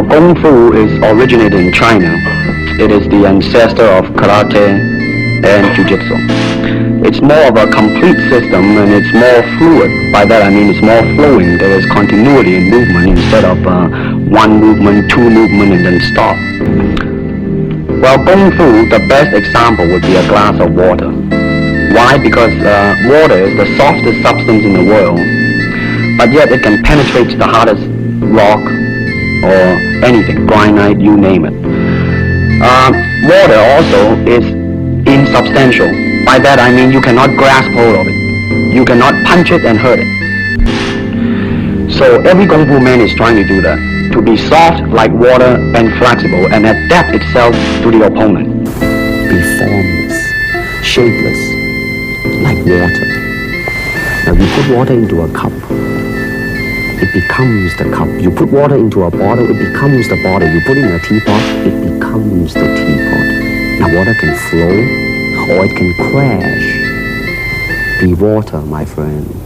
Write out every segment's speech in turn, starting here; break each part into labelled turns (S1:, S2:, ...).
S1: Well, Kung Fu is originated in China. It is the ancestor of karate and jiu-jitsu. It's more of a complete system and it's more fluid. By that I mean it's more flowing. There is continuity in movement instead of one movement, two movement and then stop. Well, Kung Fu, the best example would be a glass of water. Why? Because water is the softest substance in the world, but yet it can penetrate the hardest rock or anything, granite, you name it. Water also is insubstantial. By that I mean you cannot grasp hold of it. You cannot punch it and hurt it. So every Kung Fu man is trying to do that. To be soft like water and flexible and adapt itself to the opponent.
S2: Be formless, shapeless, like water. Now you put water into a cup, it becomes the cup. You put water into a bottle, it becomes the bottle. You put it in a teapot, it becomes the teapot. Now water can flow or it can crash. Be water, my friend.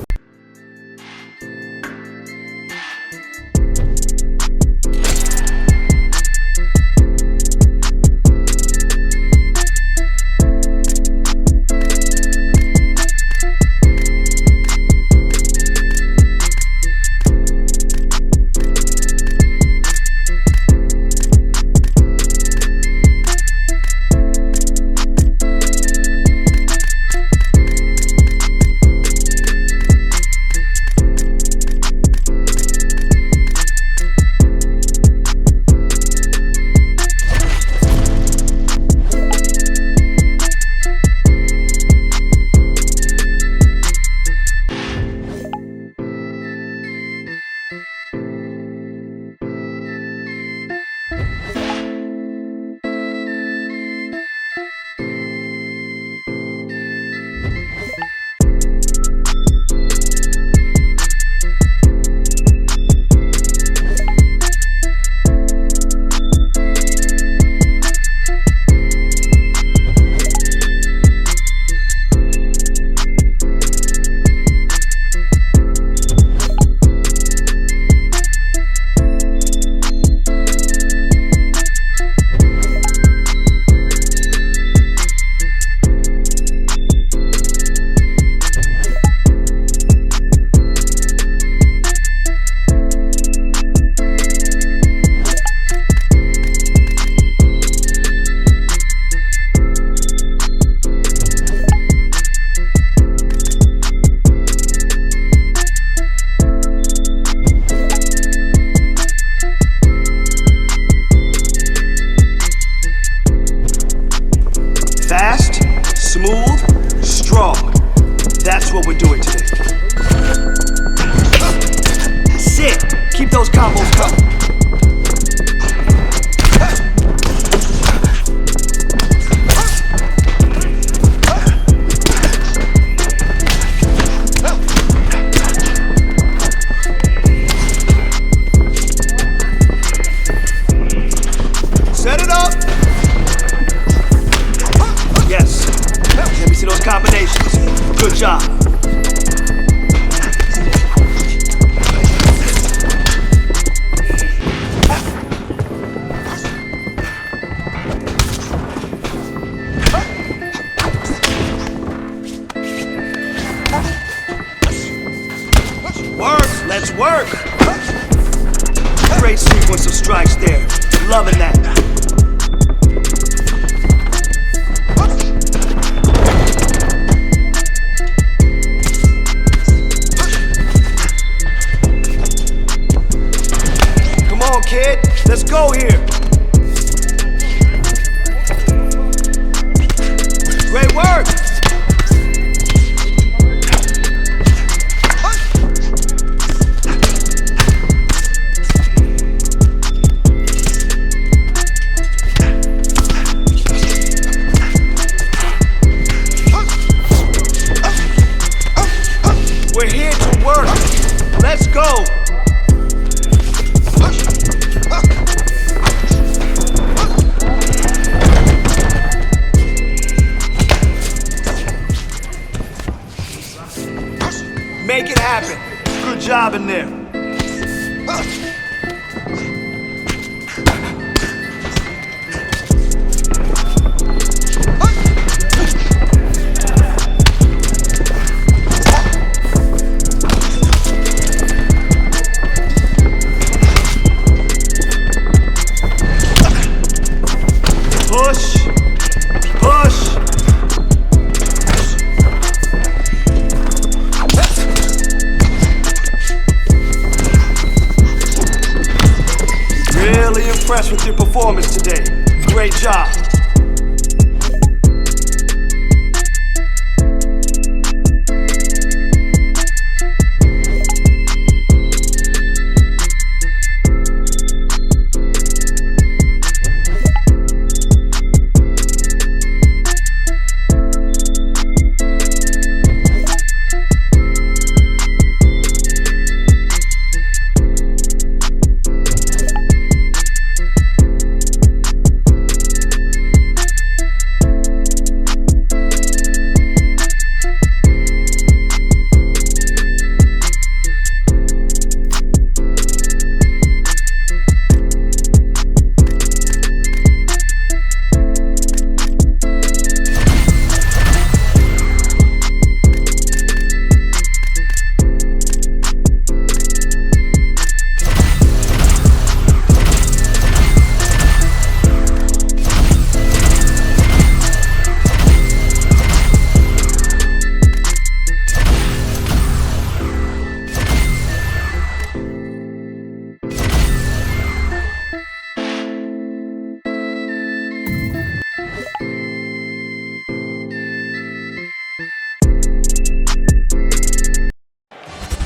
S3: Make it happen. Good job in there. with your performance today. Great job.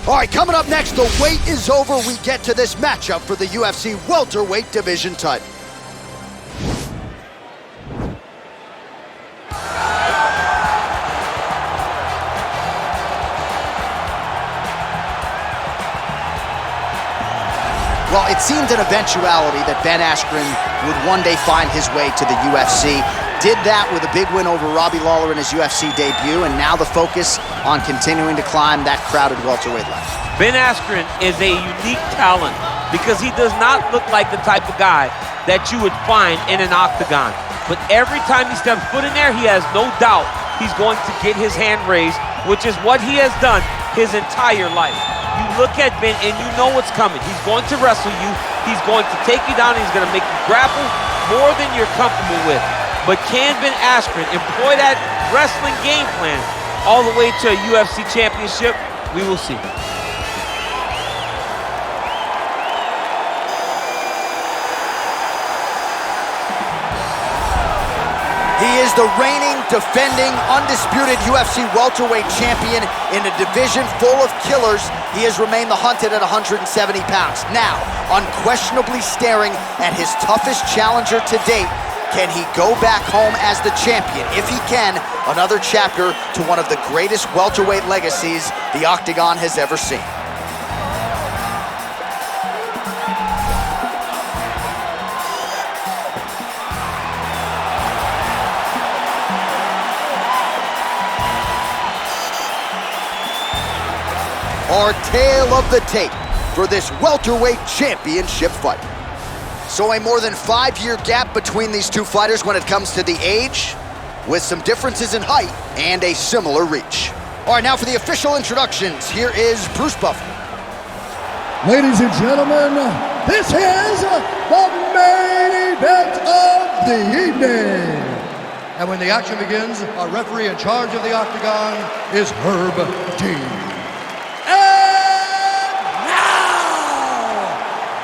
S4: All right, coming up next, the wait is over. We get to this matchup for the UFC welterweight division title. Well, it seemed an eventuality that Ben Askren would one day find his way to the UFC. Did that with a big win over Robbie Lawler in his UFC debut, and now the focus on continuing to climb that crowded welterweight ladder.
S5: Ben Askren is a unique talent because he does not look like the type of guy that you would find in an octagon. But every time he steps foot in there, he has no doubt he's going to get his hand raised, which is what he has done his entire life. You look at Ben and you know what's coming. He's going to wrestle you. He's going to take you down. He's going to make you grapple more than you're comfortable with. But can Ben Askren employ that wrestling game plan all the way to a UFC championship? We will see.
S4: He is the reigning, defending, undisputed UFC welterweight champion in a division full of killers. He has remained the hunted at 170 pounds. Now, unquestionably staring at his toughest challenger to date. Can he go back home as the champion? If he can, another chapter to one of the greatest welterweight legacies the Octagon has ever seen. Our tale of the tape for this welterweight championship fight. So a more than 5-year gap between these two fighters when it comes to the age, with some differences in height and a similar reach. All right, now for the official introductions, here is Bruce Buffer.
S6: Ladies and gentlemen, this is the main event of the evening. And when the action begins, our referee in charge of the Octagon is Herb Dean.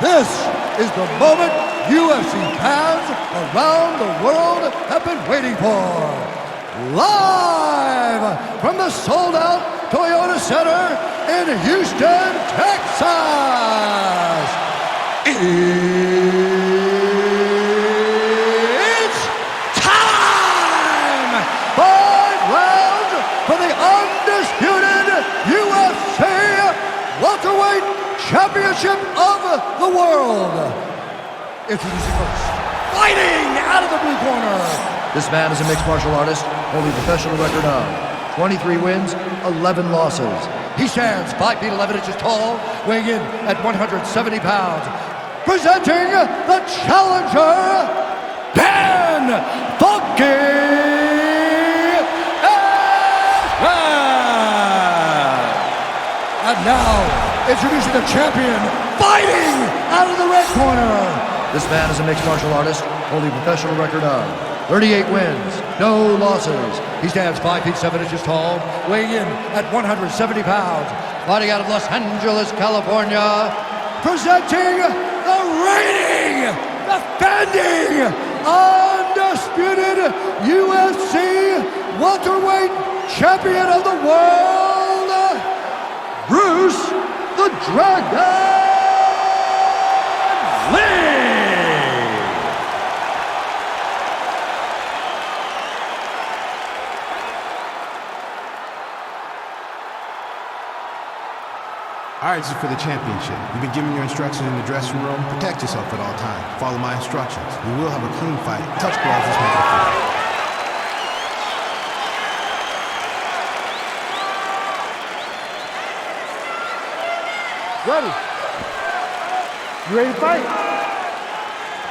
S6: This is the moment UFC fans around the world have been waiting for. Live from the sold-out Toyota Center in Houston, Texas. It's time! 5 rounds for the undisputed UFC welterweight championship of the world. Introducing first, fighting out of the blue corner. This man is a mixed martial artist, holding a professional record of 23 wins, 11 losses. He stands 5 feet 11 inches tall, weighing in at 170 pounds. Presenting the challenger, Ben Funky Askren. And now, introducing the champion, fighting out of the red corner. This man is a mixed martial artist, holding a professional record of 38 wins, no losses. He stands 5 feet 7 inches tall, weighing in at 170 pounds. Fighting out of Los Angeles, California, presenting the reigning, defending undisputed UFC welterweight champion of the world, Bruce the Dragon Lee.
S7: All right, this is for the championship. You've been given your instructions in the dressing room. Protect yourself at all times. Follow my instructions. We will have a clean fight. Touch gloves, let's make it fair.
S6: Ready? You ready to fight?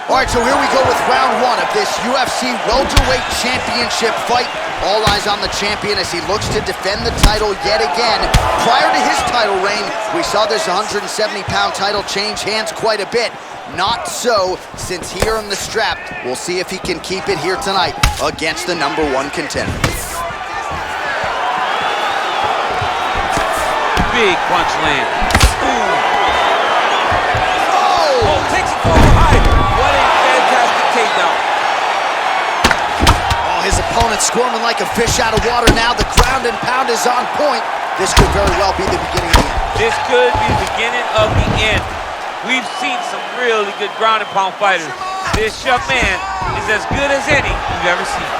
S4: All right, so here we go with round one of this UFC welterweight championship fight. All eyes on the champion as he looks to defend the title yet again. Prior to his title reign, we saw this 170-pound title change hands quite a bit. Not so since here on the strap. We'll see if he can keep it here tonight against the #1 contender.
S5: Big punch land.
S4: Oh!
S5: Takes it from behind. What a fantastic takedown.
S4: Oh, his opponent squirming like a fish out of water now. The ground and pound is on point. This could very well be the beginning of the end.
S5: This could be the beginning of the end. We've seen some really good ground and pound fighters. This young man is as good as any you've ever seen.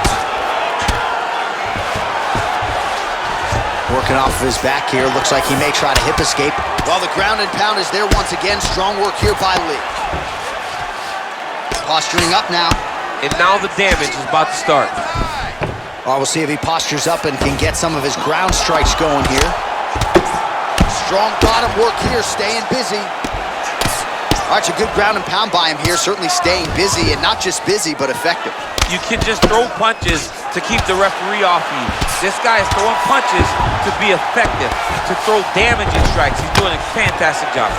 S4: Working off of his back here. Looks like he may try to hip escape. While the ground and pound is there once again. Strong work here by Lee. Posturing up now.
S5: And now the damage is about to start.
S4: Well, we'll see if he postures up and can get some of his ground strikes going here. Strong bottom work here, staying busy. All right, a good ground and pound by him here, certainly staying busy, and not just busy, but effective.
S5: You can just throw punches to keep the referee off you. This guy is throwing punches to be effective, to throw damaging strikes. He's doing a fantastic job.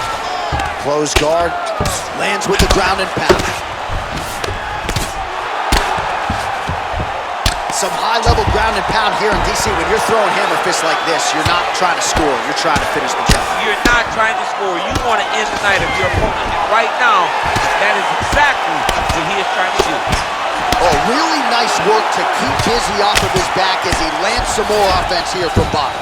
S4: Close guard, lands with the ground and pound. Some high-level ground and pound here in DC. When you're throwing hammer fists like this, you're not trying to score, you're trying to finish the job.
S5: You're not trying to score. You want to end the night of your opponent. And right now, that is exactly what he is trying to do.
S4: Oh, really nice work to keep busy off of his back as he lands some more offense here from bottom.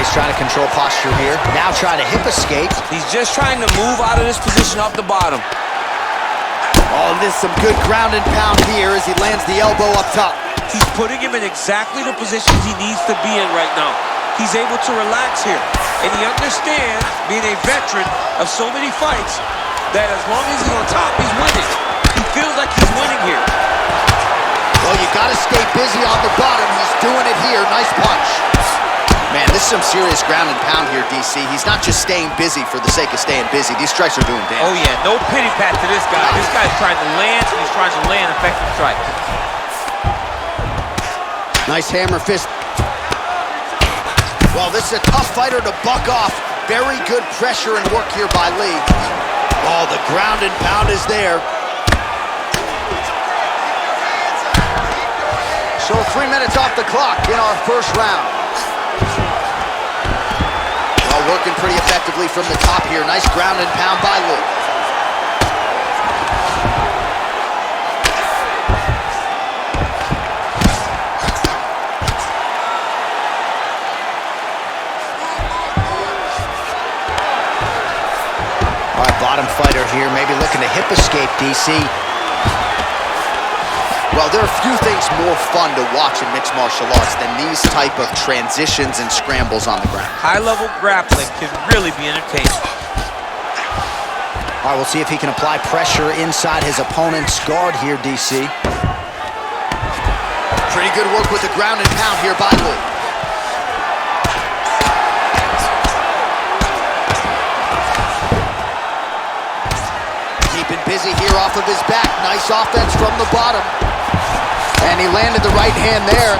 S4: He's trying to control posture here. Now trying to hip escape.
S8: He's just trying to move out of this position off the bottom.
S4: Oh, and there's some good ground and pound here as he lands the elbow up top.
S5: He's putting him in exactly the positions he needs to be in right now. He's able to relax here. And he understands, being a veteran of so many fights, that as long as he's on top, he's winning. He feels like he's winning here.
S4: Well, you got to stay busy on the bottom. He's doing it here. Nice punch. Man, this is some serious ground and pound here, DC. He's not just staying busy for the sake of staying busy. These strikes are doing damage.
S5: Oh, yeah. No pity pat to this guy. This guy's trying to land, and he's trying to land effective strikes.
S4: Nice hammer fist. Well, this is a tough fighter to buck off. Very good pressure and work here by Lee. Oh, the ground and pound is there. So 3 minutes off the clock in our first round. Well, working pretty effectively from the top here. Nice ground and pound by Lee. All right, bottom fighter here, maybe looking to hip escape, DC. Well, there are few things more fun to watch in mixed martial arts than these type of transitions and scrambles on the ground.
S5: High-level grappling can really be entertaining.
S4: All right, we'll see if he can apply pressure inside his opponent's guard here, DC. Pretty good work with the ground and pound here by Lee. Keeping busy here off of his back. Nice offense from the bottom. And he landed the right hand there.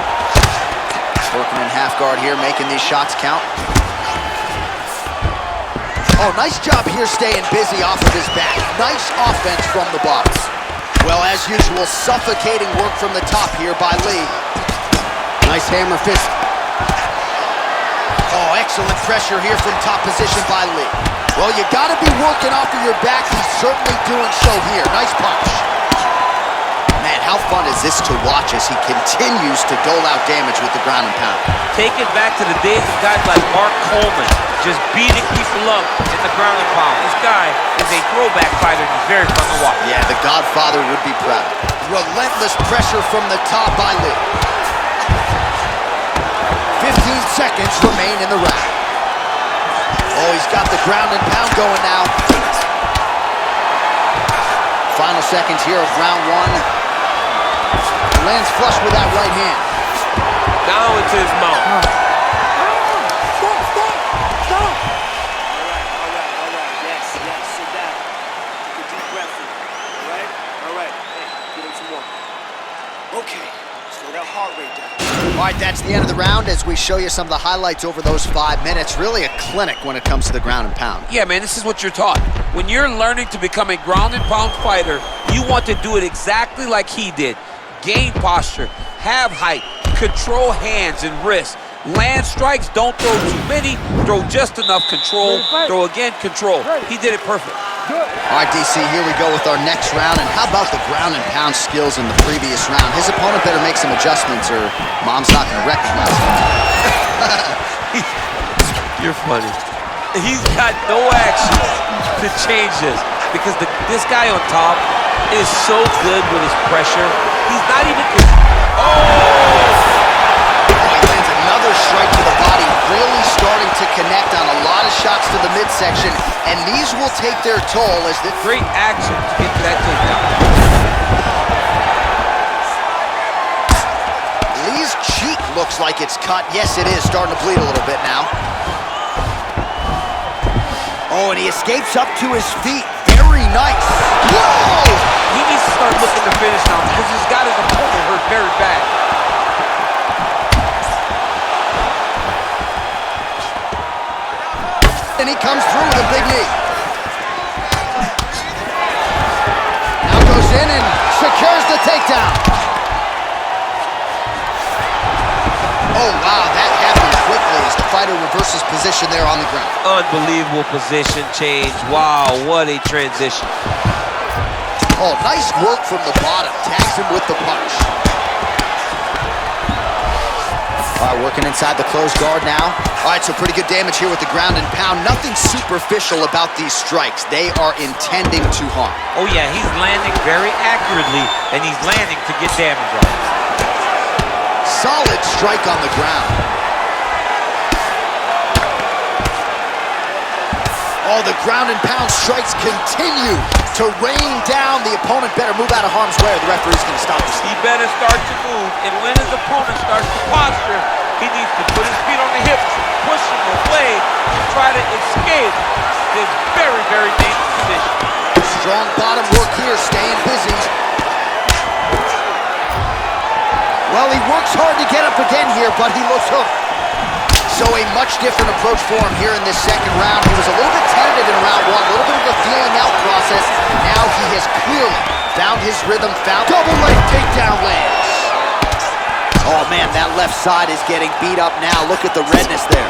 S4: Working in half guard here, making these shots count. Oh, nice job here staying busy off of his back. Nice offense from the bottom. Well, as usual, suffocating work from the top here by Lee. Nice hammer fist. Excellent pressure here from top position by Lee. Well, you gotta be working off of your back. He's certainly doing so here. Nice punch. Man, how fun is this to watch as he continues to dole out damage with the ground and pound?
S5: Take it back to the days of guys like Mark Coleman, just beating people up in the ground and pound. This guy is a throwback fighter, and he's very fun to watch.
S4: Yeah, the Godfather would be proud. Relentless pressure from the top by Lee. 15 seconds remain in the round. Oh, he's got the ground and pound going now. Final seconds here of round one. Lands flush with that right hand.
S5: Down into his mouth.
S3: Stop! All right. Yes, sit down. Take a deep breath in. All right. Hey, get him some more. Okay, slow that heart rate down.
S4: All right, that's the end of the round as we show you some of the highlights over those 5 minutes. Really a clinic when it comes to the ground and pound.
S5: Yeah, man, this is what you're taught. When you're learning to become a ground and pound fighter, you want to do it exactly like he did. Gain posture, have height, control hands and wrists. Land strikes, don't throw too many, throw just enough control, throw again, control. He did it perfect.
S4: All right, DC, here we go with our next round. And how about the ground and pound skills in the previous round? His opponent better make some adjustments or Mom's not going to recognize him.
S5: You're funny. He's got no action to change this because this guy on top is so good with his pressure. He's not even...
S4: He lands another strike to the body, really starting to connect on a lot of shots to the midsection, and these will take their toll as the...
S5: Great action to get to that takedown.
S4: Lee's cheek looks like it's cut. Yes, it is, starting to bleed a little bit now. Oh, and he escapes up to his feet. Very nice. Whoa!
S5: He needs to start looking to finish now because he's got his opponent hurt very bad.
S4: And he comes through with a big knee. Now goes in and secures the takedown. Oh, wow, that happened quickly as the fighter reverses position there on the ground.
S5: Unbelievable position change. Wow, what a transition.
S4: Oh, nice work from the bottom. Tags him with the punch. All right, working inside the closed guard now. All right, so pretty good damage here with the ground and pound. Nothing superficial about these strikes. They are intending to harm.
S5: Oh, yeah, he's landing very accurately, and he's landing to get damage on.
S4: Solid strike on the ground. Oh, the ground and pound strikes continue to rain down. The opponent better move out of harm's way or the referee's going to stop this.
S5: He better start to move, and when his opponent starts to posture, he needs to put his feet on the hips, push him away, and try to escape this very, very dangerous position.
S4: Strong bottom work here, staying busy. Well, he works hard to get up again here, but he looks hooked. So a much different approach for him here in this second round. He was a little bit tentative in round one, a little bit of a feeling out process. Now he has clearly found his rhythm, found double leg takedown lands. Oh man, that left side is getting beat up now. Look at the redness there.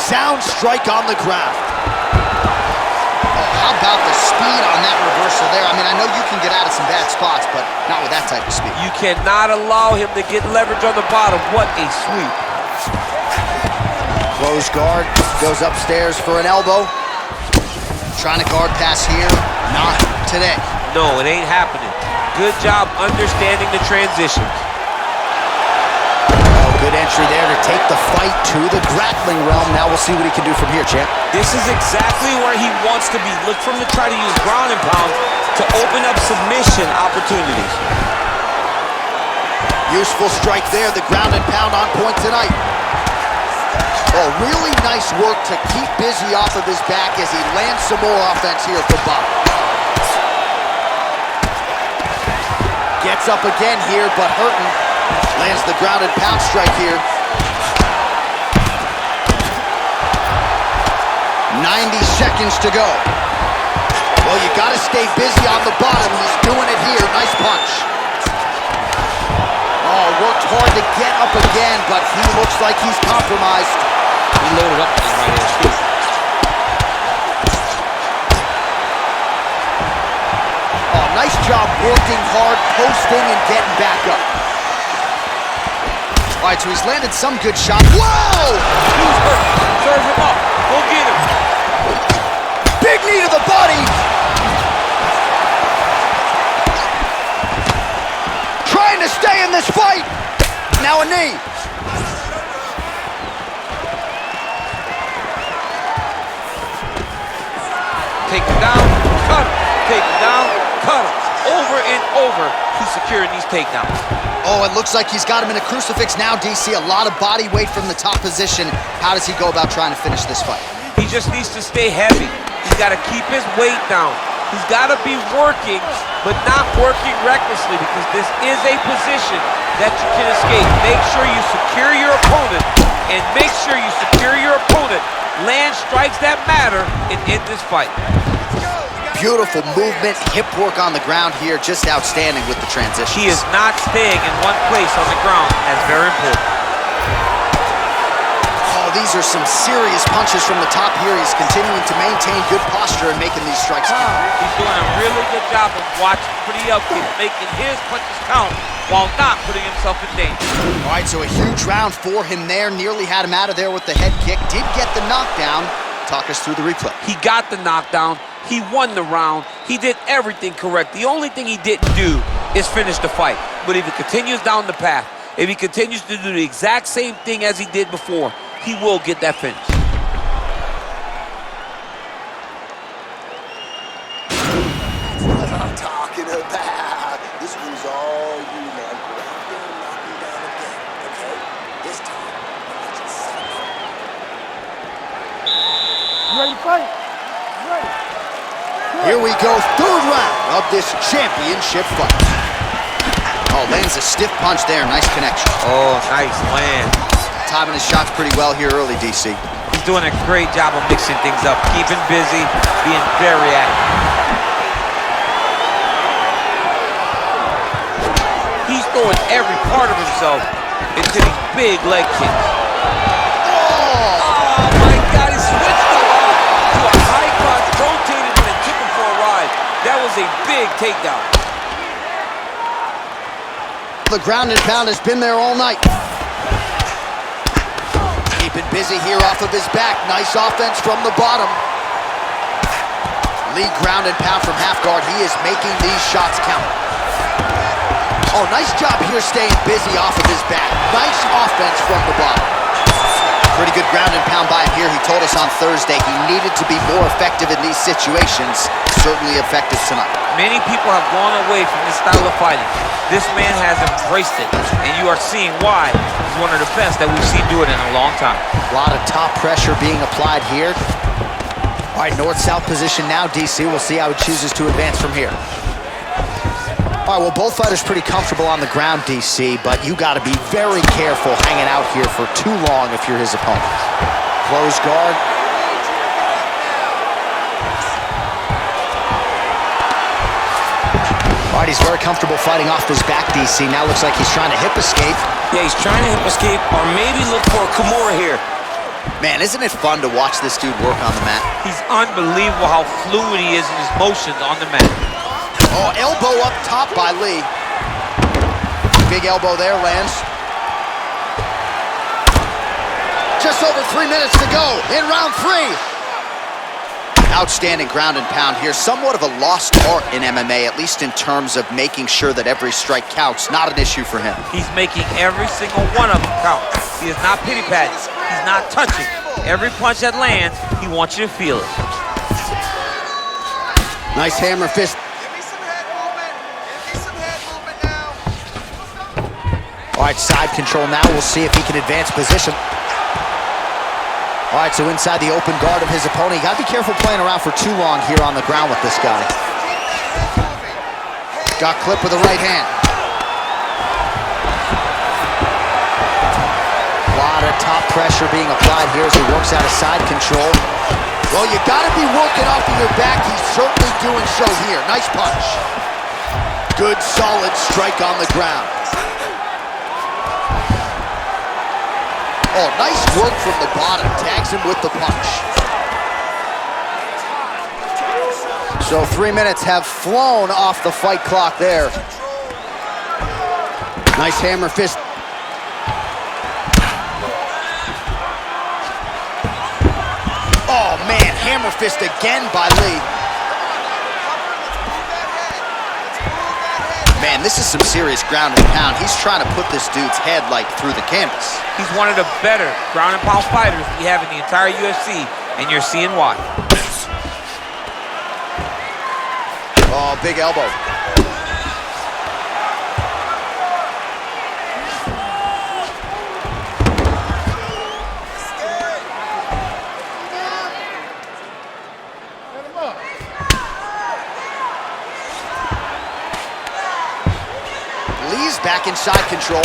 S4: Sound strike on the ground. Oh, how about the speed on that reversal there? I mean, I know you can get out of some bad spots, but not with that type of speed.
S5: You cannot allow him to get leverage on the bottom. What a sweep.
S4: Close guard, goes upstairs for an elbow. Trying to guard pass here, not today.
S5: No, it ain't happening. Good job understanding the transitions.
S4: Oh, good entry there to take the fight to the grappling realm. Now we'll see what he can do from here, champ.
S8: This is exactly where he wants to be. Look for him to try to use ground and pound to open up submission opportunities.
S4: Useful strike there, the ground and pound on point tonight. Oh, really nice work to keep busy off of his back as he lands some more offense here from Bob. Gets up again here, but hurting. Lands the ground and pound strike here. 90 seconds to go. Well, you gotta stay busy on the bottom. He's doing it here. Nice punch. Oh, worked hard to get up again, but he looks like he's compromised.
S8: He loaded up on his right hand too.
S4: Oh, nice job working hard, posting, and getting back up. All right, so he's landed some good shots. Whoa!
S5: He's hurt. Serve him up. Go get him.
S4: Big knee to the body. Trying to stay in this fight. Now a knee.
S5: Take him down, cut him. Take him down, cut him. Over and over, he's securing these takedowns.
S4: Oh, it looks like he's got him in a crucifix now, DC. A lot of body weight from the top position. How does he go about trying to finish this fight?
S5: He just needs to stay heavy. He's got to keep his weight down. He's got to be working, but not working recklessly, because this is a position that you can escape. Make sure you secure your opponent, and make sure you secure your opponent. Land strikes that matter and end this fight.
S4: Beautiful movement, hip work on the ground here, just outstanding with the transition.
S5: He is not staying in one place on the ground. That's very important.
S4: Oh, these are some serious punches from the top here. He's continuing to maintain good posture and making these strikes count.
S5: He's doing a really good job of watching for the upkick, making his punches count while not putting himself in danger.
S4: All right, so a huge round for him there. Nearly had him out of there with the head kick. Did get the knockdown. Talk us through the replay.
S5: He got the knockdown. He won the round. He did everything correct. The only thing he didn't do is finish the fight. But if he continues down the path, if he continues to do the exact same thing as he did before, he will get that finish.
S9: That's what I'm talking about. This one's all you, man. Go out there and knock him down again, okay? This time, I'll let you set him up.
S6: You ready to fight? You ready?
S4: Here we go, third round of this championship fight. Oh, lands a stiff punch there, nice connection.
S5: Oh, nice land.
S4: Timing his shots pretty well here early, DC.
S5: He's doing a great job of mixing things up, keeping busy, being very active. He's throwing every part of himself into these big leg kicks. Oh my God, he switched it off to a high crotch, rotated him and took him for a ride. That was a big takedown.
S4: The ground and pound has been there all night. Keeping busy here off of his back. Nice offense from the bottom. Lee ground and pound from half guard. He is making these shots count. Oh, nice job here staying busy off of his back. Nice offense from the bottom. Pretty good ground and pound by him here. He told us on Thursday he needed to be more effective in these situations. Certainly effective tonight.
S5: Many people have gone away from this style of fighting. This man has embraced it, and you are seeing why he's one of the best that we've seen do it in a long time.
S4: A lot of top pressure being applied here. All right, north-south position now, DC. We'll see how he chooses to advance from here. All right, well, both fighters pretty comfortable on the ground, DC, but you got to be very careful hanging out here for too long if you're his opponent. Close guard. All right, he's very comfortable fighting off his back, DC. Now looks like he's trying to hip escape.
S8: Yeah, he's trying to hip escape or maybe look for a Kamaru here.
S4: Man, isn't it fun to watch this dude work on the mat?
S5: He's unbelievable how fluid he is in his motions on the mat.
S4: Oh, elbow up top by Lee. Big elbow there, lands. Just over 3 minutes to go in round 3. Outstanding ground and pound here. Somewhat of a lost art in MMA, at least in terms of making sure that every strike counts. Not an issue for him.
S5: He's making every single one of them count. He is not pity-patting. He's not touching. Every punch that lands, he wants you to feel it.
S4: Nice hammer fist. All right, side control now. We'll see if he can advance position. All right, so inside the open guard of his opponent. You got to be careful playing around for too long here on the ground with this guy. Got clipped with the right hand. A lot of top pressure being applied here as he works out of side control. Well, you got to be working off of your back. He's certainly doing so here. Nice punch. Good, solid strike on the ground. Oh, nice work from the bottom. Tags him with the punch. So 3 minutes have flown off the fight clock there. Nice hammer fist. Oh, man, hammer fist again by Lee. Man, this is some serious ground and pound. He's trying to put this dude's head, like, through the canvas.
S5: He's one of the better ground and pound fighters we have in the entire UFC, and you're seeing why.
S4: Oh, big elbow. Lee's back in side control.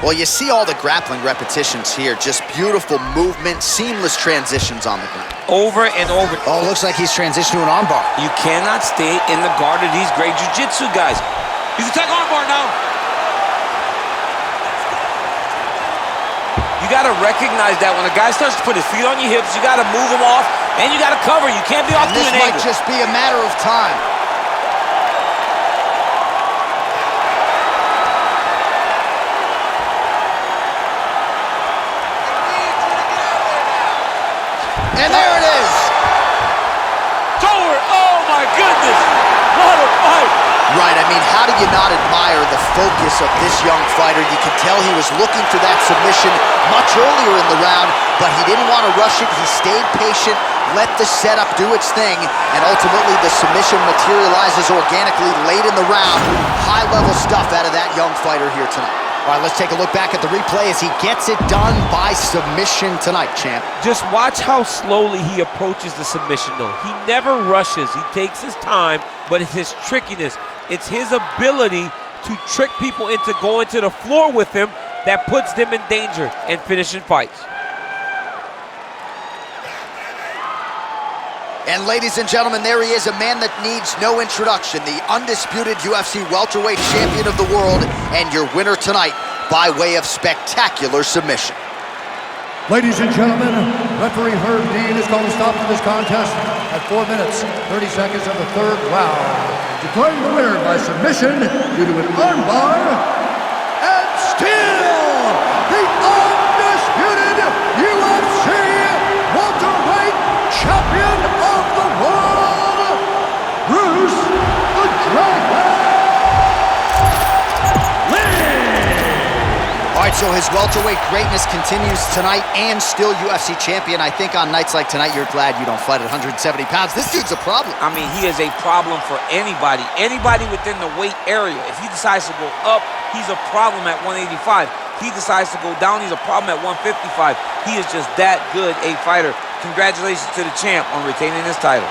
S4: Well, you see all the grappling repetitions here. Just beautiful movement, seamless transitions on the ground.
S5: Over and over.
S4: Oh, looks like he's transitioned to an armbar.
S8: You cannot stay in the guard of these great jiu-jitsu guys.
S5: He's attacking armbar now.
S8: You got to recognize that when a guy starts to put his feet on your hips, you got to move him off, and you got to cover. You can't be off to an
S4: This might
S8: angle.
S4: just be a matter of time. And there it is.
S5: It's over. Oh, my goodness. What a fight.
S4: Right, I mean, how do you not admire the focus of this young fighter? You can tell he was looking for that submission much earlier in the round, but he didn't want to rush it. He stayed patient, let the setup do its thing, and ultimately the submission materializes organically late in the round. High-level stuff out of that young fighter here tonight. All right, let's take a look back at the replay as he gets it done by submission tonight, champ.
S5: Just watch how slowly he approaches the submission, though. He never rushes. He takes his time, but it's his trickiness. It's his ability to trick people into going to the floor with him that puts them in danger and finishing fights.
S4: And ladies and gentlemen, there he is, a man that needs no introduction, the undisputed UFC welterweight champion of the world, and your winner tonight by way of spectacular submission.
S6: Ladies and gentlemen, referee Herb Dean is going to stop to this contest at 4 minutes, 30 seconds of the third round. Declaring the winner by submission due to an armbar, and still the undisputed UFC welterweight champion of the world, Bruce the Dragon Lee.
S4: All right, so his welterweight greatness continues tonight and still UFC champion. I think on nights like tonight, you're glad you don't fight at 170 pounds. This dude's a problem.
S5: I mean, he is a problem for anybody. Anybody within the weight area. If he decides to go up, he's a problem at 185. He decides to go down, he's a problem at 155. He is just that good a fighter. Congratulations to the champ on retaining his title.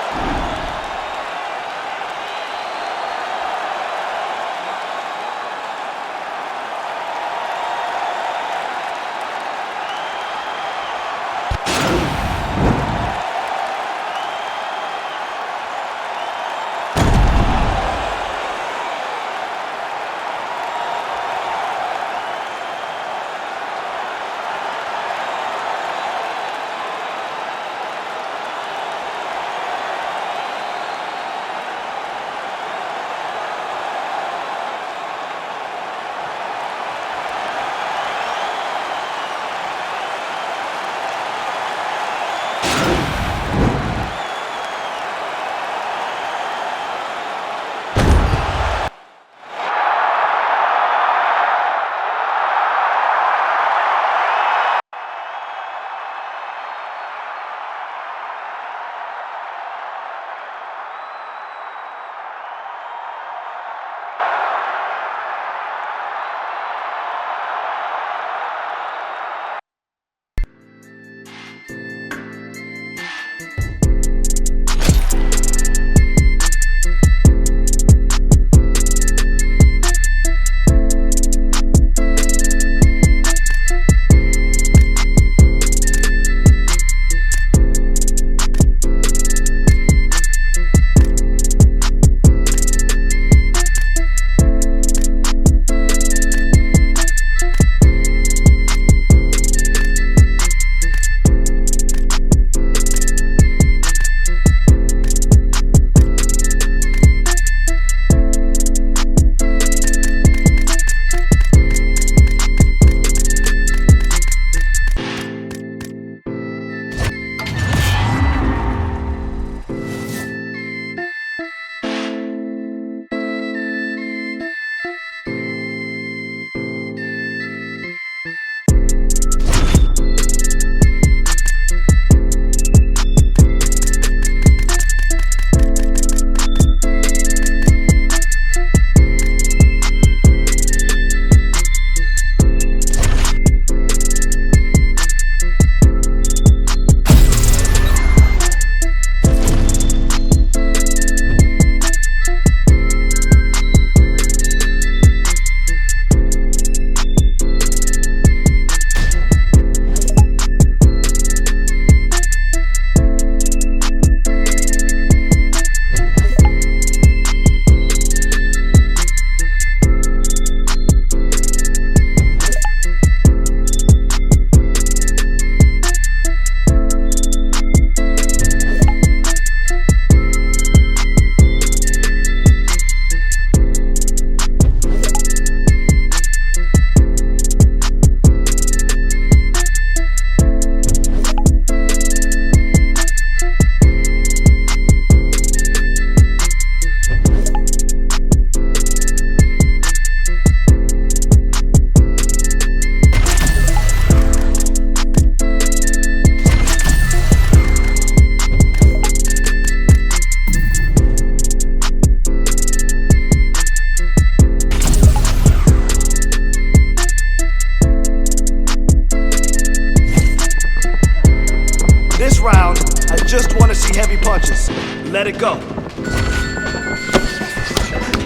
S3: see heavy punches. Let it go.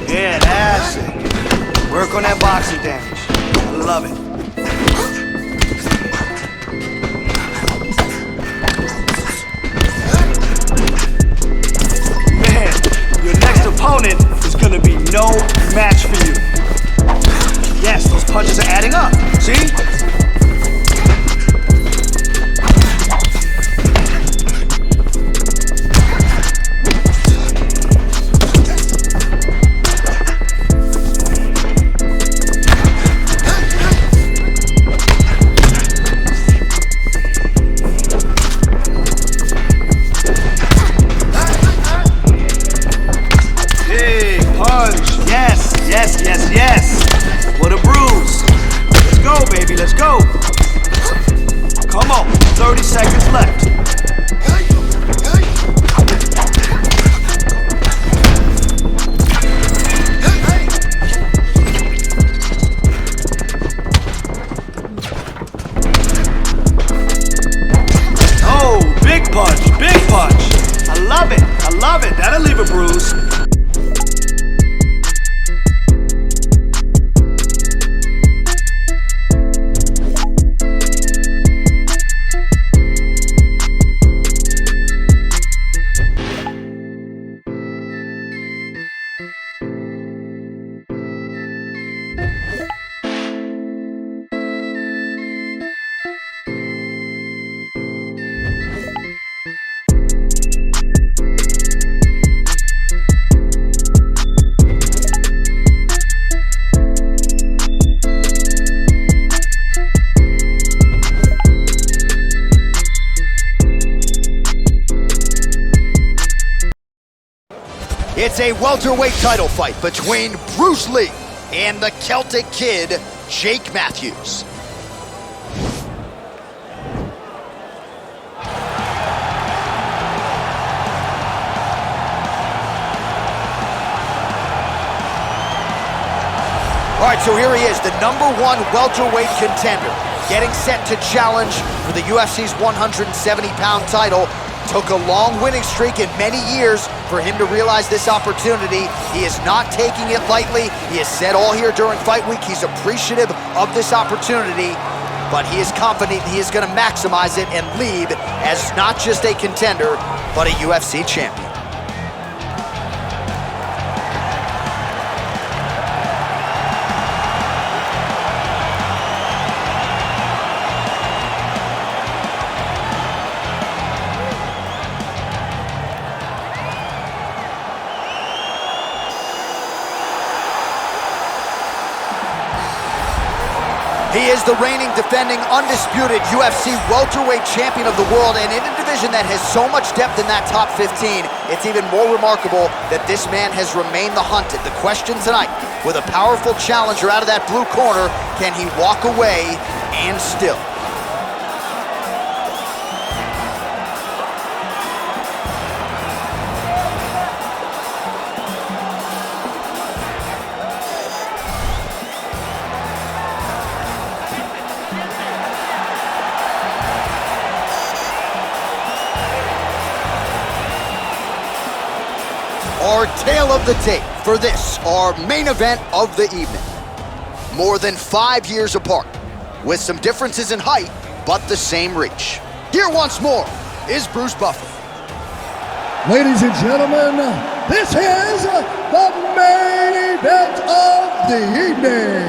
S3: Yeah, that's it. Work on that boxing damage. I love it. Man, your next opponent is gonna be no match for you. Yes, those punches are adding up. See? Yes. What a bruise. Let's go, baby, let's go. Come on, 30 seconds left. Oh, big punch. I love it. That'll leave a bruise. It's a welterweight title fight between Bruce Lee and the Celtic Kid, Jake Matthews. All right, so here he is, the #1 welterweight contender, getting set to challenge for the UFC's 170-pound title. Took a long winning streak in many years for him to realize this opportunity. He is not taking it lightly. He has said all here during fight week he's appreciative of this opportunity, but he is confident he is going to maximize it and leave as not just a contender, but a UFC champion. He is the reigning, defending, undisputed UFC welterweight champion of the world, and in a division that has so much depth in that top 15, it's even more remarkable that this man has remained the hunted. The question tonight, with a powerful challenger out of that blue corner, can he walk away and still? Our tale of the tape for this, our main event of the evening. More than 5 years apart, with some differences in height, but the same reach. Here once more is Bruce Buffer.
S6: Ladies and gentlemen, this is the main event of the evening.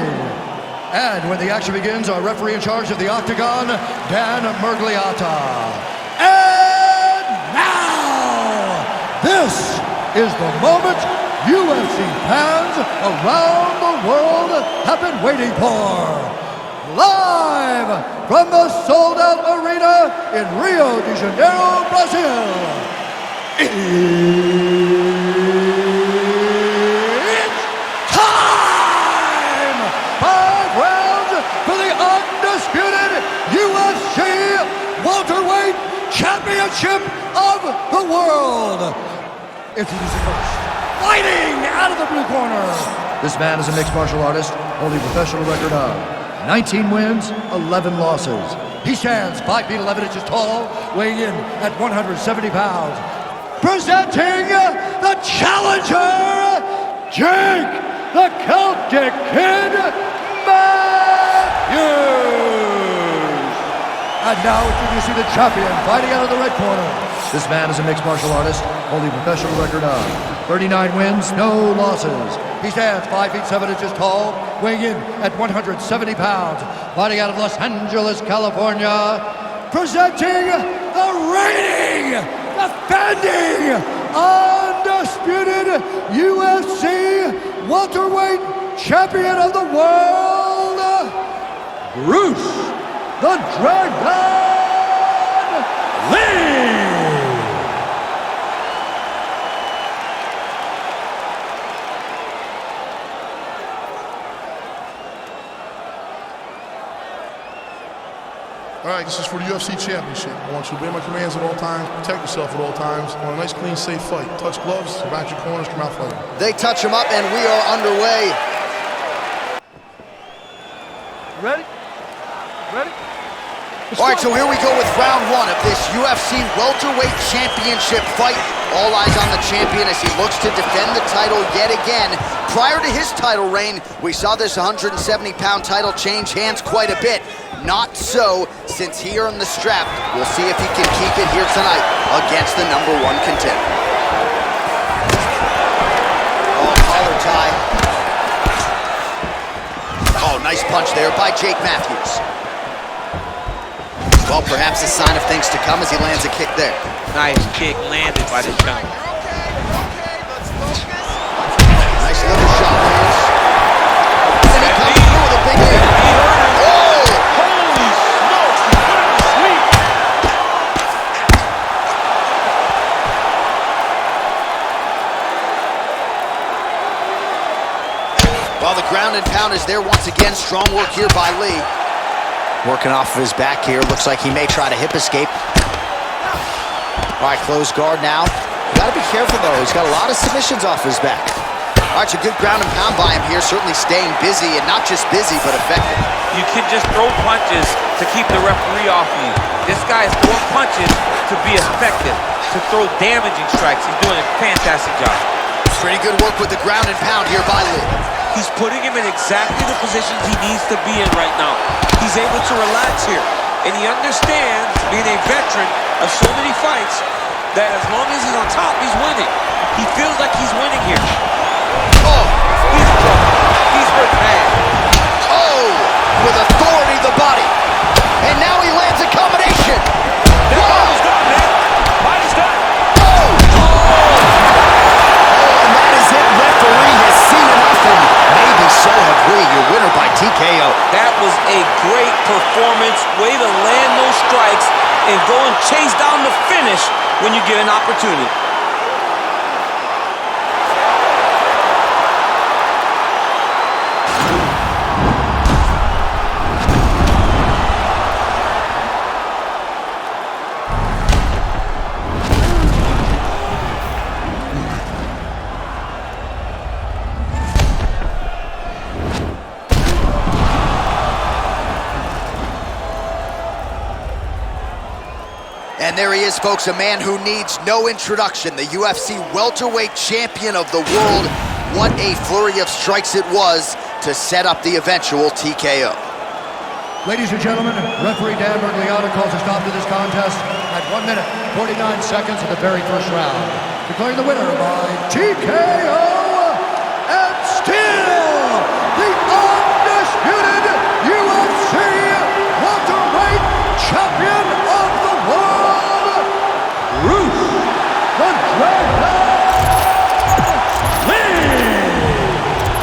S6: And when the action begins, our referee in charge of the Octagon, Dan Mergliata. And now, this is the moment UFC fans around the world have been waiting for. Live from the sold-out arena in Rio de Janeiro, Brazil. It's time! 5 rounds for the undisputed UFC welterweight championship of the world. Introducing first, fighting out of the blue corner. This man is a mixed martial artist, holding a professional record of 19 wins, 11 losses. He stands 5 feet 11 inches tall, weighing in at 170 pounds. presenting the challenger, Jake the Celtic Kid Matthews. And now introducing the champion, fighting out of the red corner. This man is a mixed martial artist, holding a professional record of 39 wins, no losses. He stands 5 feet 7 inches tall, weighing in at 170 pounds, fighting out of Los Angeles, California, presenting the reigning, defending, undisputed UFC welterweight champion of the world, Bruce the Dragon Lee!
S10: All right, this is for the UFC Championship. I want you to obey my commands at all times, protect yourself at all times. I want a nice, clean, safe fight. Touch gloves, back your corners, come out fighting.
S4: They touch him up, and we are underway.
S6: Ready? Ready?
S4: All right, so here we go with round one of this UFC welterweight championship fight. All eyes on the champion as he looks to defend the title yet again. Prior to his title reign, we saw this 170-pound title change hands quite a bit. Not so since he earned the strap. We'll see if he can keep it here tonight against the #1 contender. Oh, collar tie. Oh, nice punch there by Jake Matthews. Well, perhaps a sign of things to come as he lands a kick there.
S5: Nice kick landed by the jump.
S4: Nice little shot, Nunes. And he comes through with a big hit. Oh!
S5: Holy smokes, he put him to sleep.
S4: Well, the ground and pound is there once again. Strong work here by Lee. Working off of his back here. Looks like he may try to hip escape. All right, close guard now. You gotta be careful, though. He's got a lot of submissions off his back. All right, so good ground and pound by him here. Certainly staying busy, and not just busy, but effective.
S5: You can just throw punches to keep the referee off you. This guy is throwing punches to be effective, to throw damaging strikes. He's doing a fantastic job.
S4: Pretty good work with the ground and pound here by Lee.
S8: He's putting him in exactly the positions he needs to be in right now. He's able to relax here. And he understands, being a veteran of so many fights, that as long as he's on top, he's winning. He feels like he's winning here.
S4: Oh!
S5: He's broke. He's hurt bad.
S4: Oh! With authority, the body. And now he lands a combination.
S8: That body's done, man. Body's done.
S4: Oh! And that is it. Referee has seen enough, and maybe so have we. Your winner by TKO.
S8: That was a great performance. Way to land those strikes and go and chase down the finish when you get an opportunity.
S4: And there he is, folks, a man who needs no introduction, the UFC welterweight champion of the world. What a flurry of strikes it was to set up the eventual TKO.
S6: Ladies and gentlemen, referee Dan Merced calls a stop to this contest at 1 minute, 49 seconds of the very first round. Declaring the winner by TKO, and still the undisputed UFC welterweight champion of the world, Bruce the Dragon Lee!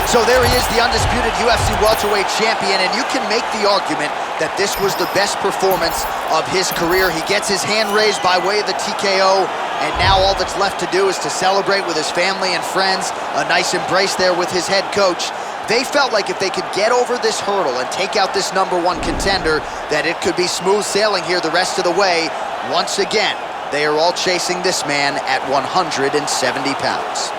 S4: So there he is, the undisputed UFC welterweight champion, and you can make the argument that this was the best performance of his career. He gets his hand raised by way of the TKO, and now all that's left to do is to celebrate with his family and friends. A nice embrace there with his head coach. They felt like if they could get over this hurdle and take out this #1 contender, that it could be smooth sailing here the rest of the way. Once again, they are all chasing this man at 170 pounds.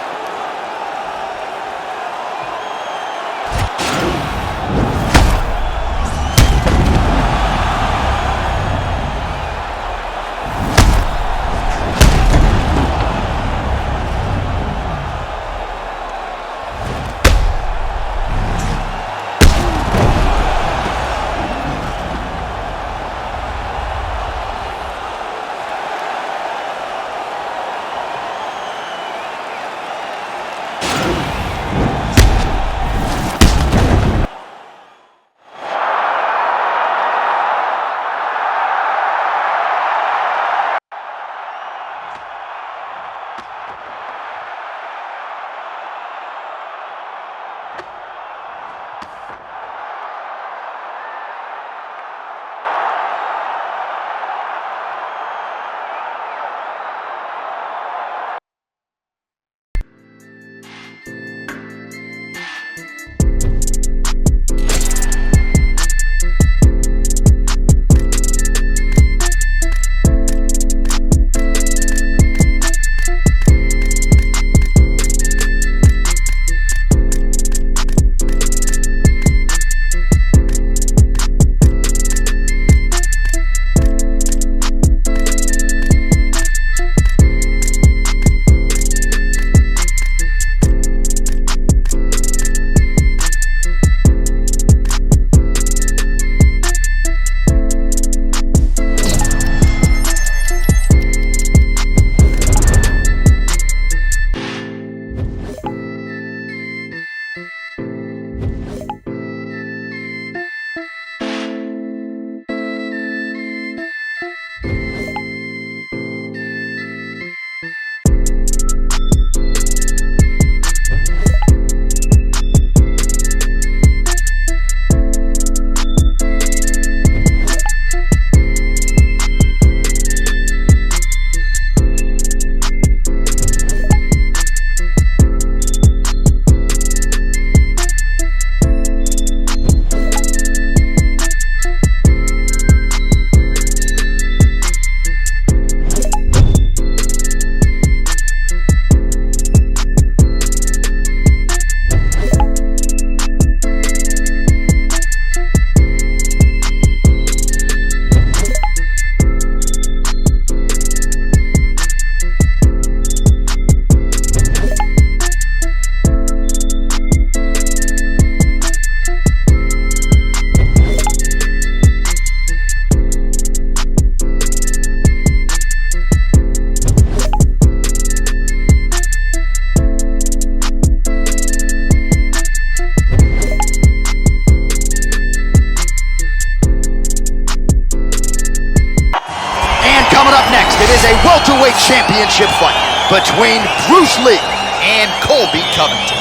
S4: Heavyweight Championship fight between Bruce Lee and Colby Covington.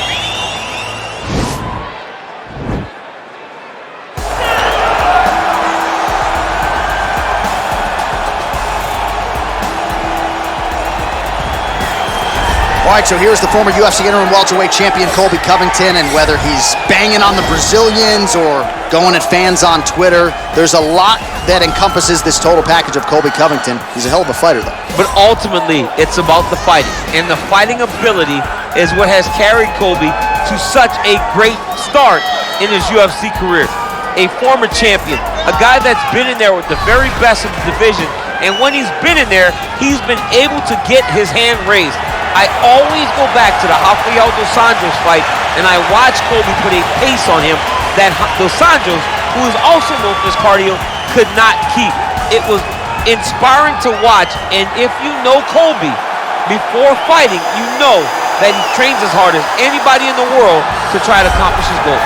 S4: All right, so here's the former UFC interim welterweight champion Colby Covington, and whether he's banging on the Brazilians or going at fans on Twitter, there's a lot that encompasses this total package of Colby Covington. He's a hell of a fighter, though.
S5: But ultimately, it's about the fighting. And the fighting ability is what has carried Colby to such a great start in his UFC career. A former champion, a guy that's been in there with the very best of the division, and when he's been in there, he's been able to get his hand raised. I always go back to the Rafael Dos Anjos fight, and I watch Colby put a pace on him that Dos Anjos, who is also known for his cardio, could not keep. It was inspiring to watch, and if you know Colby before fighting, you know that he trains as hard as anybody in the world to try to accomplish his goal.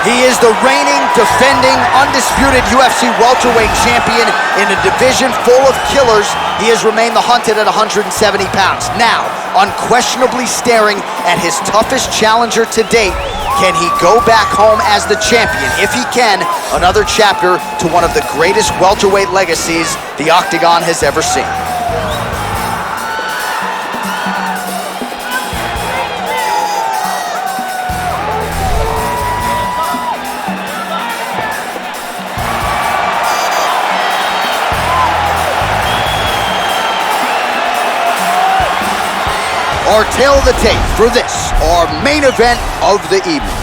S4: He is the reigning, defending, undisputed UFC welterweight champion in a division full of killers. He has remained the hunted at 170 pounds. Now, unquestionably staring at his toughest challenger to date, can he go back home as the champion? If he can, another chapter to one of the greatest welterweight legacies the Octagon has ever seen. Our tail of the tape for this, our main event of the evening.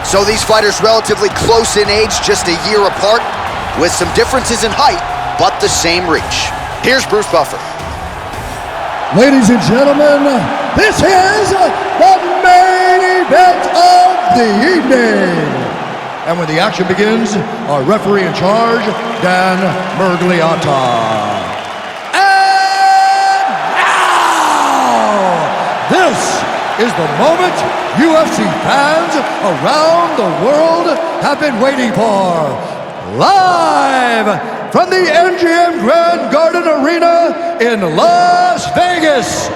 S4: So these fighters relatively close in age, just a year apart, with some differences in height, but the same reach. Here's Bruce Buffer.
S6: Ladies and gentlemen, this is the main event of the evening. And when the action begins, our referee in charge, Dan Mergliata. This is the moment UFC fans around the world have been waiting for. Live from the MGM Grand Garden Arena in Las Vegas.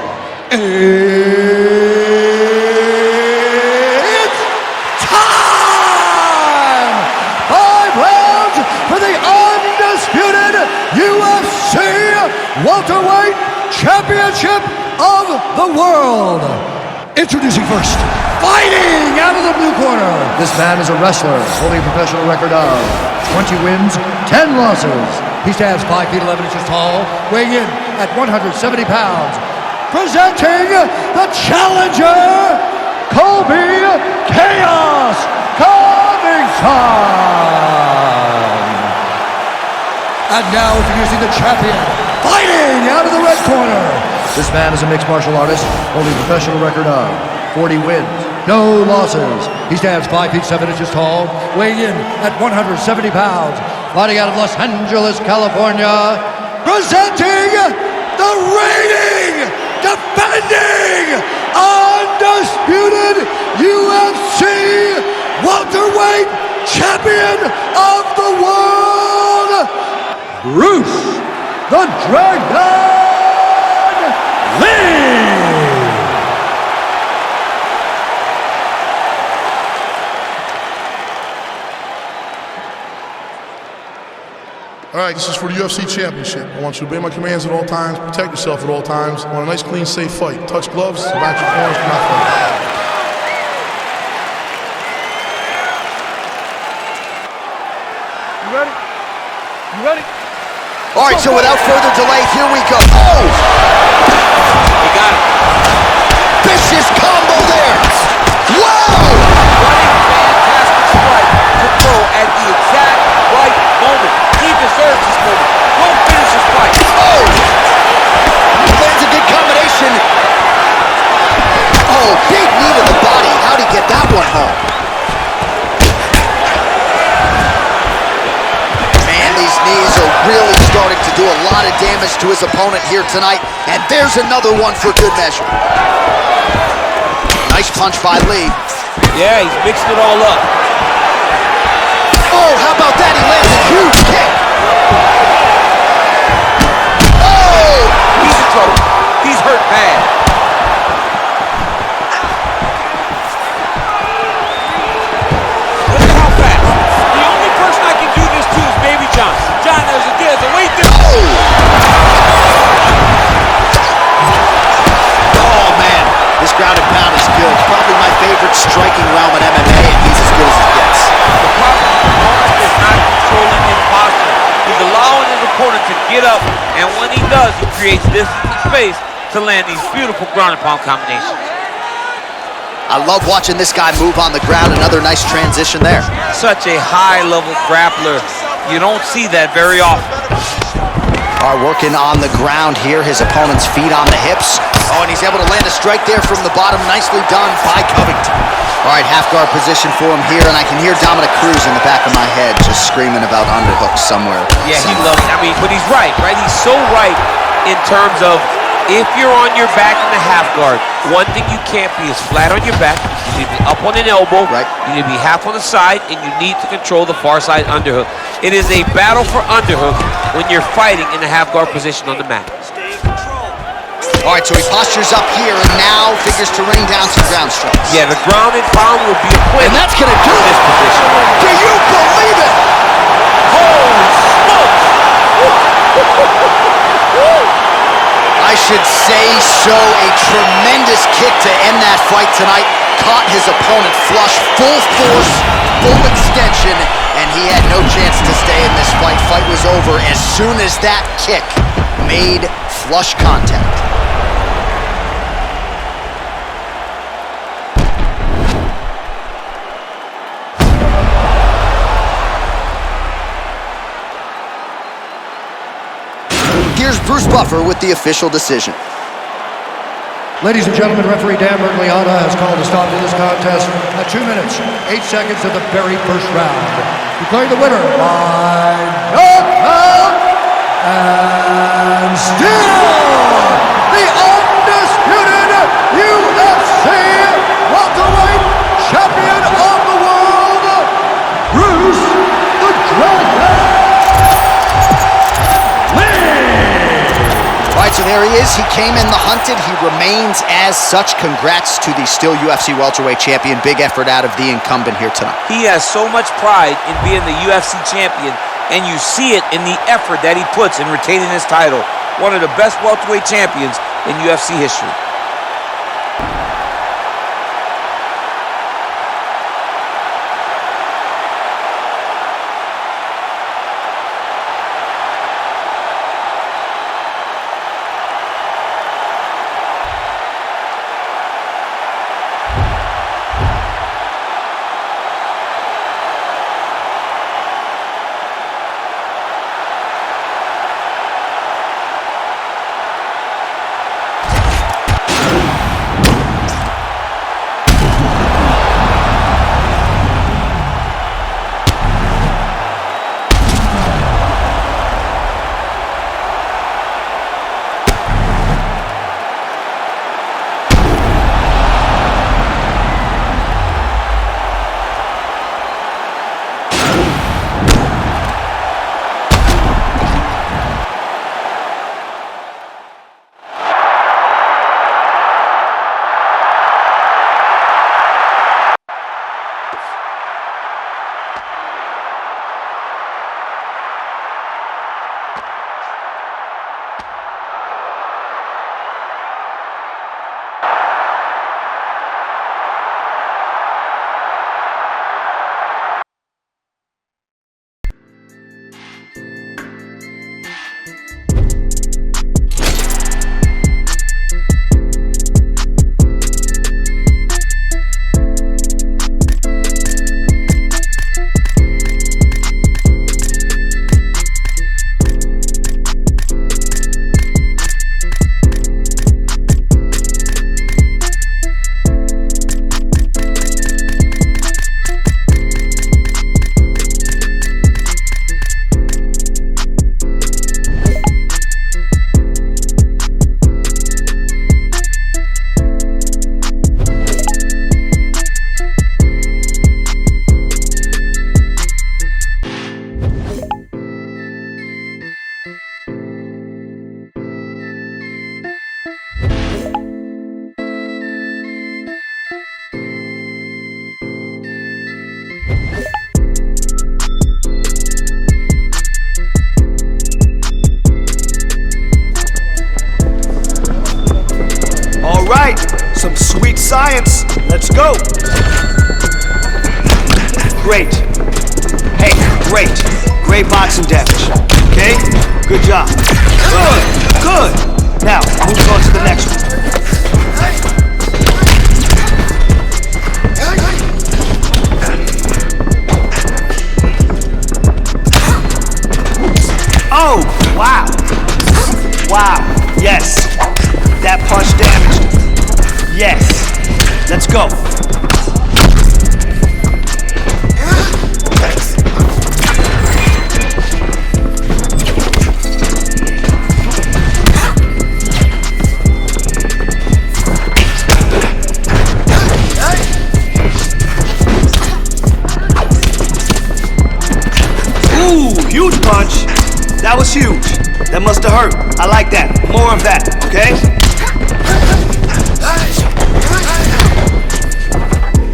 S6: It's time! 5 rounds for the undisputed UFC Welterweight Championship of the world. Introducing first, fighting out of the blue corner. This man is a wrestler holding a professional record of 20 wins, 10 losses. He stands 5 feet 11 inches tall, weighing in at 170 pounds. Presenting the challenger, Colby Chaos Covington. And now introducing the champion, fighting out of the red corner. This man is a mixed martial artist holding a professional record of 40 wins, no losses. He stands 5 feet 7 inches tall, weighing in at 170 pounds. Fighting out of Los Angeles, California, presenting the reigning, defending, undisputed UFC welterweight champion of the world, Bruce the Dragon Lee!
S10: All right, this is for the UFC Championship. I want you to obey my commands at all times, protect yourself at all times. I want a nice, clean, safe fight. Touch gloves, back your corners, do not fight.
S6: You ready? You ready?
S4: All right, so without further delay, here we go. Oh!
S5: He got him.
S4: Vicious combo there. Whoa!
S5: What a fantastic strike to throw at the exact right moment. He deserves this moment. Go finish this fight.
S4: Oh! Lands a good combination. Oh, big knee to the body. How'd he get that one home? Man, these knees are really starting to do a lot of damage to his opponent here tonight. And there's another one for good measure. Nice punch by Lee.
S5: Yeah, he's mixed it all up.
S4: Oh, how about that? He lands a huge kick. Oh!
S5: He's in trouble. creates this space to land these beautiful ground and pound combinations.
S4: I love watching this guy move on the ground. Another nice transition there.
S5: Such a high-level grappler. You don't see that very often.
S4: All right, working on the ground here. His opponent's feet on the hips. Oh, and he's able to land a strike there from the bottom. Nicely done by Covington. All right, half guard position for him here, and I can hear Dominic Cruz in the back of my head just screaming about underhooks somewhere.
S5: Yeah, he loves it. I mean, but he's right? He's so right in terms of if you're on your back in the half guard, one thing you can't be is flat on your back. You need to be up on an elbow.
S4: Right.
S5: You need to be half on the side, and you need to control the far side underhook. It is a battle for underhook when you're fighting in the half guard position on the mat.
S3: Stay in control.
S4: All right, so he postures up here and now figures to rain down some ground strikes.
S5: Yeah, the ground and pound will be a quick.
S4: And that's going to do
S5: this
S4: it.
S5: position.
S4: Do you believe it?
S5: Holy smokes!
S4: I should say so. A tremendous kick to end that fight tonight. Caught his opponent flush, full force, full extension, and he had no chance to stay in this fight. Fight was over as soon as that kick made flush contact. Here's Bruce Buffer with the official decision.
S6: Ladies and gentlemen, referee Dan Mergliata has called a stop to this contest at 2 minutes, 8 seconds of the very first round. Declaring the winner by knockout and still the undisputed UFC welterweight champion of the world, Bruce the Dragon.
S4: All right, so there he is. He came in the hunted. He remains as such. Congrats to the still UFC welterweight champion. Big effort out of the incumbent here tonight.
S8: He has so much pride in being the UFC champion, and you see it in the effort that he puts in retaining his title. One of the best welterweight champions in UFC history.
S3: Some sweet science. Let's go. Great. Hey, great. Great boxing damage. Okay? Good job. Good. Good. Now, moving on to the next one. Oh, wow. Wow, yes. That punch damaged. Yes. Let's go. Ooh, huge punch. That was huge. That must have hurt. I like that. More of that, okay?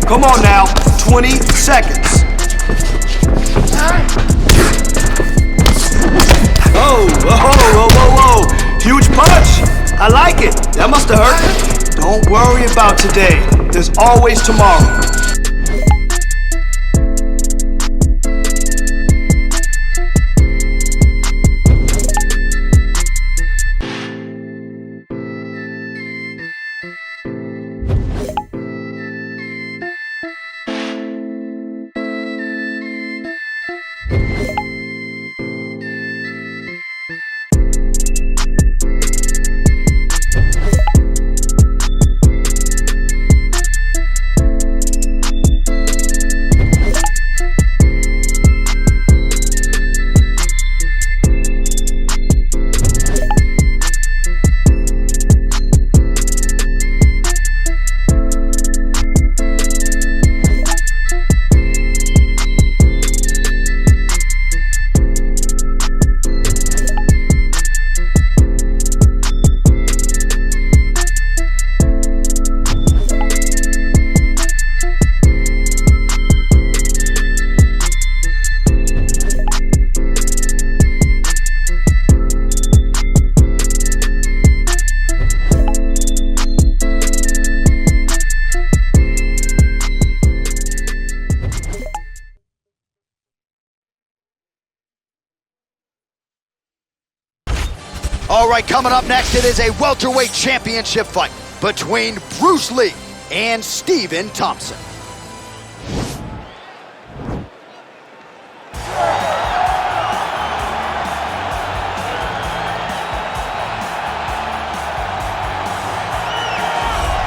S3: Come on now. 20 seconds. Oh, whoa, whoa, whoa, whoa. Huge punch. I like it. That must have hurt. Don't worry about today. There's always tomorrow.
S4: All right, coming up next, it is a welterweight championship fight between Bruce Lee and Stephen Thompson.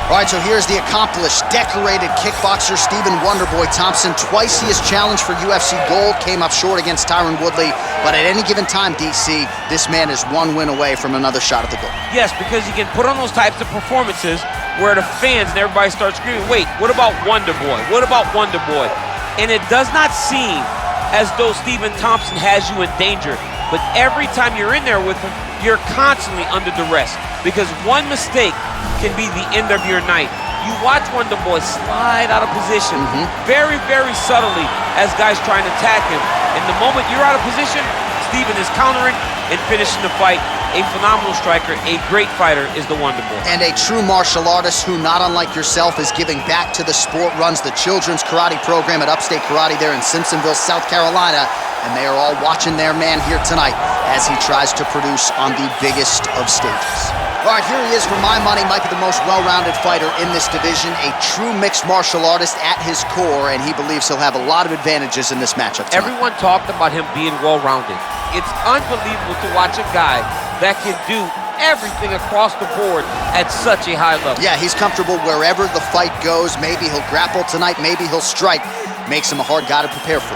S4: All right, so here's the accomplished, decorated kickboxer Stephen Wonderboy Thompson. Twice he has challenged for UFC gold, came up short against Tyron Woodley, but at any given time, DC, this man is one win away from another shot at the gold.
S5: Yes, because he can put on those types of performances where the fans and everybody starts screaming, wait, what about Wonderboy? What about Wonderboy? And it does not seem as though Stephen Thompson has you in danger, but every time you're in there with him, you're constantly under duress because one mistake can be the end of your night. You watch Wonderboy slide out of position very, very subtly as guys trying to attack him. And the moment you're out of position, Stephen is countering and finishing the fight. A phenomenal striker, a great fighter is the Wonderboy.
S4: And a true martial artist who, not unlike yourself, is giving back to the sport, runs the children's karate program at Upstate Karate there in Simpsonville, South Carolina. And they are all watching their man here tonight as he tries to produce on the biggest of stages. All right, here he is. For my money, might be the most well-rounded fighter in this division, a true mixed martial artist at his core, and he believes he'll have a lot of advantages in this matchup tonight.
S5: Everyone talked about him being well-rounded. It's unbelievable to watch a guy that can do everything across the board at such a high level.
S4: Yeah, he's comfortable wherever the fight goes. Maybe he'll grapple tonight, maybe he'll strike. Makes him a hard guy to prepare for.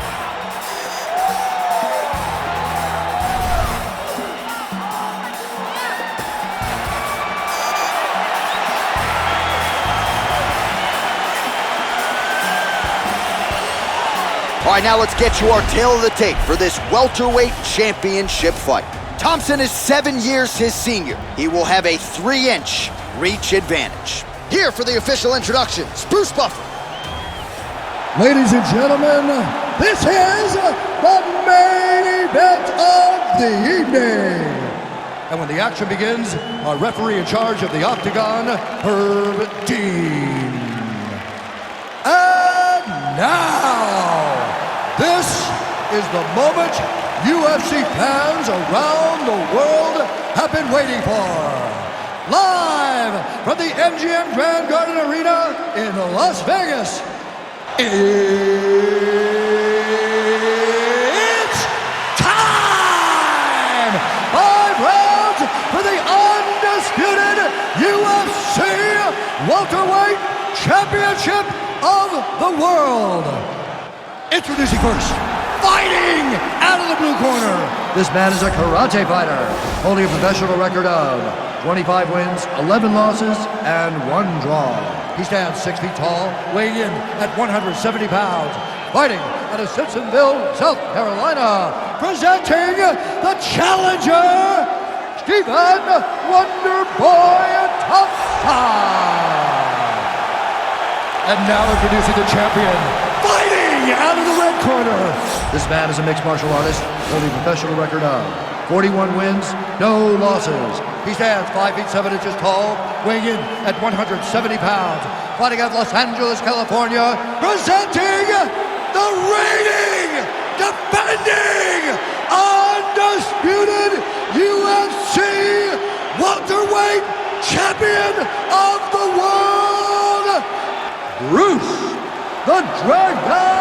S4: All right, now let's get you our tale of the tape for this welterweight championship fight. Thompson is 7 years his senior. He will have a 3-inch reach advantage. Here for the official introductions, Bruce Buffer.
S6: Ladies and gentlemen, this is the main event of the evening. And when the action begins, our referee in charge of the Octagon, Herb Dean. And now, this is the moment UFC fans around the world have been waiting for. Live from the MGM Grand Garden Arena in Las Vegas, it's time! 5 rounds for the undisputed UFC Welterweight Championship of the World. Introducing first, fighting out of the blue corner. This man is a karate fighter, holding a professional record of 25 wins, 11 losses, and 1 draw. He stands 6 feet tall, weighing in at 170 pounds, fighting out of Simpsonville, South Carolina, presenting the challenger, Stephen Wonderboy Thompson. And now introducing the champion, fighting out of the red corner. This man is a mixed martial artist, holding a professional record of 41 wins, no losses. He stands 5 feet 7 inches tall, weighing in at 170 pounds, fighting out of Los Angeles, California, presenting the reigning, defending, undisputed UFC welterweight champion of the world, Bruce the Dragon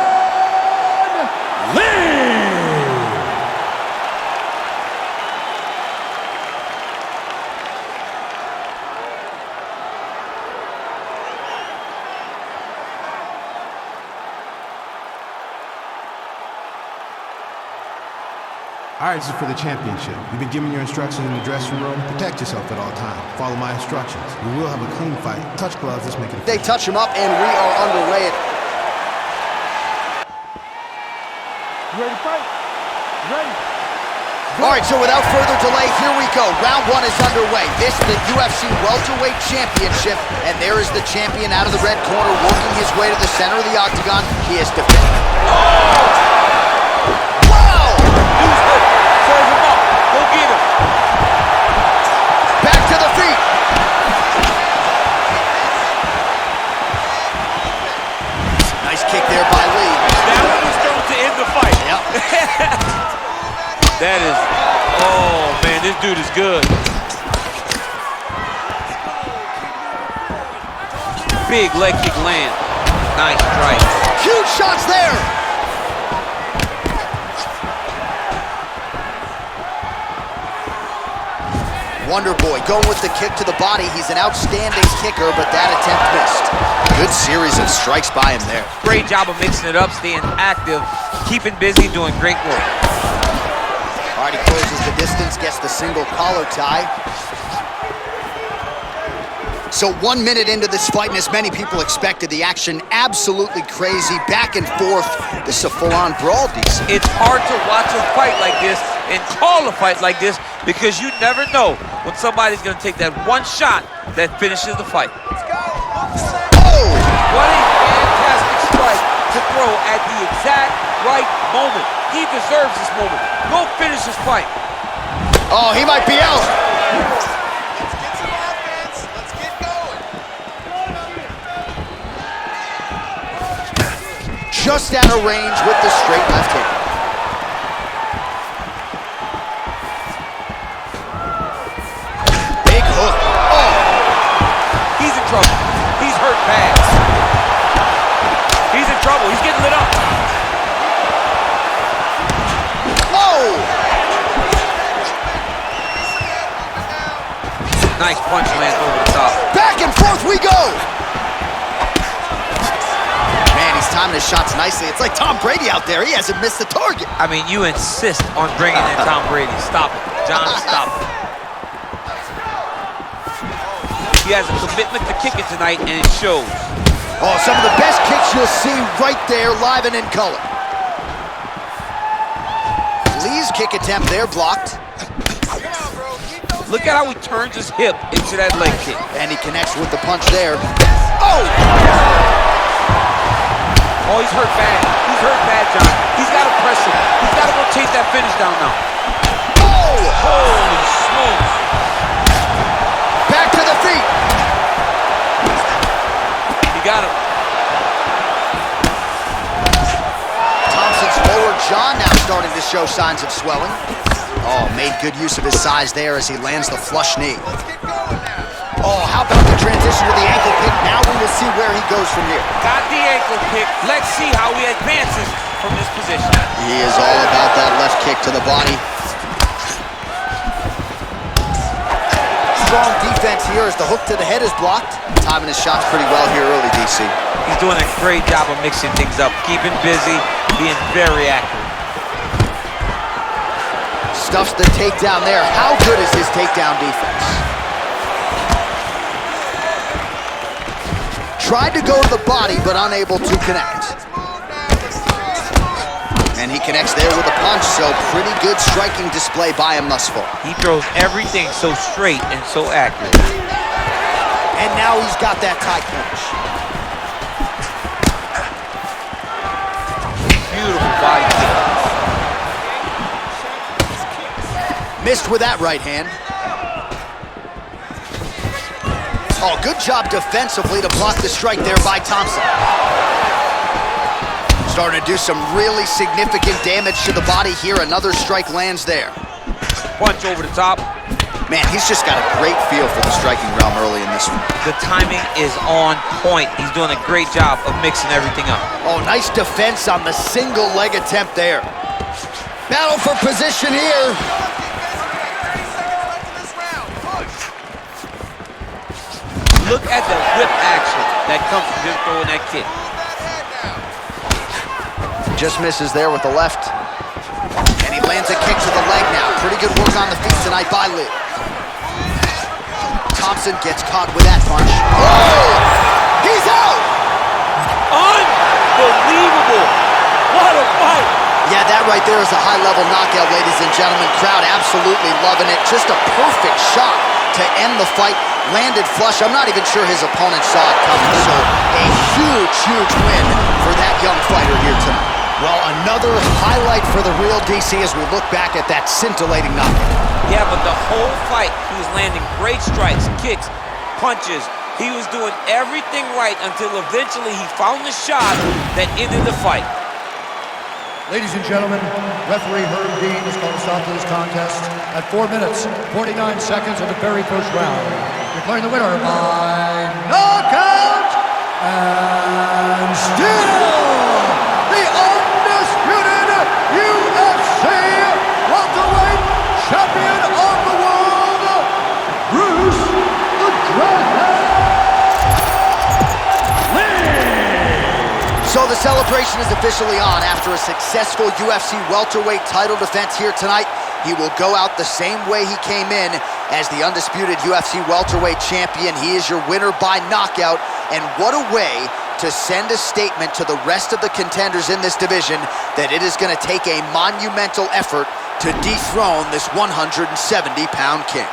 S6: Lee!
S7: All right, this is for the championship. You've been given your instructions in the dressing room. Protect yourself at all times. Follow my instructions. We will have a clean fight. Touch gloves, let's make it a
S4: They touch him up, and we are underway.
S6: You ready to fight? Ready?
S4: All right, so without further delay, here we go. Round 1 is underway. This is the UFC Welterweight Championship, and there is the champion out of the red corner, working his way to the center of the octagon. He is defending. Wow!
S5: Serve him up. Go get him.
S4: Back to the feet. Nice kick there by Lee.
S5: That one was thrown to end the fight.
S4: Yep.
S5: That is, oh man, this dude is good. Big leg kick land. Nice strike.
S4: Huge shots there. Wonderboy going with the kick to the body. He's an outstanding kicker, but that attempt missed. Good series of strikes by him there.
S5: Great job of mixing it up, staying active, keeping busy, doing great work.
S4: All right, he closes the distance, gets the single collar tie. So 1 minute into this fight, and as many people expected, the action absolutely crazy, back and forth. This is a full-on brawl, DC.
S5: It's hard to watch a fight like this and call a fight like this because you never know when somebody's going to take that one shot that finishes the fight.
S4: Oh!
S5: What a fantastic strike to throw at the exact right moment. He deserves this moment. Go finish this fight.
S4: Oh, he might be out.
S9: Let's get some offense. Let's get going.
S4: Just out of range with the straight left hand. Big hook. Oh!
S5: He's in trouble. He's hurt bad. He's in trouble. He's getting lit up.
S4: Oh!
S5: Nice punch lands over the top.
S4: Back and forth we go! Man, he's timing his shots nicely. It's like Tom Brady out there. He hasn't missed the target.
S5: I mean, you insist on bringing in Tom Brady. Stop it. John, stop it. He has a commitment to kicking tonight, and it shows.
S4: Oh, some of the best kicks you'll see right there, live and in color. Lee's kick attempt there blocked.
S5: Look at how he turns his hip into that leg kick.
S4: And he connects with the punch there. Oh!
S5: Oh, he's hurt bad. He's hurt bad, John. He's got to press him. He's got to go chase that finish down now.
S4: Oh!
S5: Holy smokes.
S4: Back to the feet.
S5: He got him.
S4: Thompson's lower jaw now starting to show signs of swelling. Oh, made good use of his size there as he lands the flush knee. Oh, how about the transition to the ankle kick? Now we will see where he goes from here.
S5: Got the ankle kick. Let's see how he advances from this position.
S4: He is all about that left kick to the body. Strong defense here as the hook to the head is blocked. Timing his shots pretty well here early, DC.
S5: He's doing a great job of mixing things up, keeping busy, being very accurate.
S4: Stuffs the takedown there. How good is his takedown defense? Tried to go to the body, but unable to connect. And he connects there with a punch, so pretty good striking display by him thus far.
S5: He throws everything so straight and so accurate.
S4: And now he's got that tie clinch.
S5: Beautiful body kick.
S4: Missed with that right hand. Oh, good job defensively to block the strike there by Thompson. Starting to do some really significant damage to the body here. Another strike lands there.
S5: Punch over the top.
S4: Man, he's just got a great feel for the striking realm early in this one.
S5: The timing is on point. He's doing a great job of mixing everything up.
S4: Oh, nice defense on the single leg attempt there. Battle for position here.
S5: Look at the whip action that comes from him throwing that kick.
S4: Just misses there with the left. And he lands a kick to the leg now. Pretty good work on the feet tonight by Lee. Thompson gets caught with that punch. Oh! He's out!
S5: Unbelievable! What a fight!
S4: Yeah, that right there is a high-level knockout, ladies and gentlemen. Crowd absolutely loving it. Just a perfect shot to end the fight. Landed flush. I'm not even sure his opponent saw it coming. So a huge, huge win for that young fighter here tonight. Well, another highlight for the real DC as we look back at that scintillating knockout.
S5: Yeah, but the whole fight, he was landing great strikes, kicks, punches. He was doing everything right until eventually he found the shot that ended the fight.
S6: Ladies and gentlemen, referee Herb Dean is going to stop this contest at 4 minutes, 49 seconds of the very first round. Declaring the winner by knockout and still the undisputed UFC welterweight champion of the world, Bruce the Dragon Lee.
S4: So the celebration is officially on after a successful UFC welterweight title defense here tonight. He will go out the same way he came in as the undisputed UFC welterweight champion. He is your winner by knockout, and what a way to send a statement to the rest of the contenders in this division that it is going to take a monumental effort to dethrone this 170-pound king.